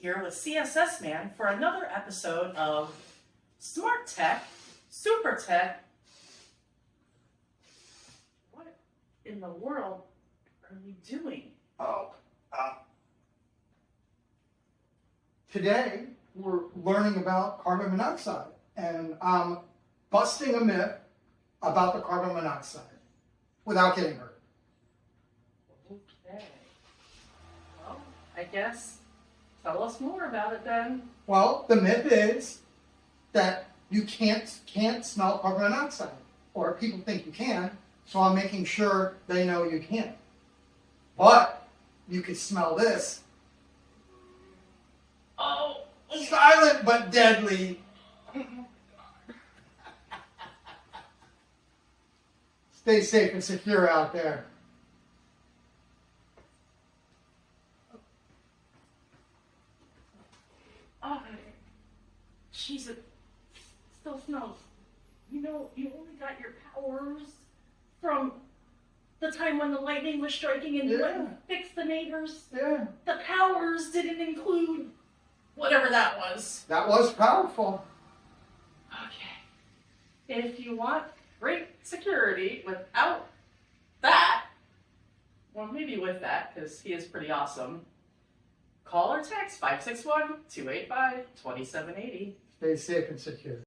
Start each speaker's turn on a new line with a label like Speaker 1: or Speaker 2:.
Speaker 1: here with CSS Man for another episode of Smart Tech, Super Tech. What in the world are we doing?
Speaker 2: Today we're learning about carbon monoxide, and I'm busting a myth about the carbon monoxide without getting hurt.
Speaker 1: Okay. Well, I guess tell us more about it then.
Speaker 2: Well, the myth is that you can't smell carbon monoxide, or people think you can, so I'm making sure they know you can't. But you can smell this.
Speaker 1: Oh,
Speaker 2: Silent but deadly. Stay safe and secure out there.
Speaker 1: oh, jeez, it still smells. You know, you only got your powers from the time when the lightning was striking and you went and fixed the neighbors.
Speaker 2: Yeah,
Speaker 1: The powers didn't include whatever that was.
Speaker 2: that was powerful.
Speaker 1: Okay. If you want great security without that, well, maybe with that, because he is pretty awesome, call or text 561-285-2780.
Speaker 2: Stay safe and secure.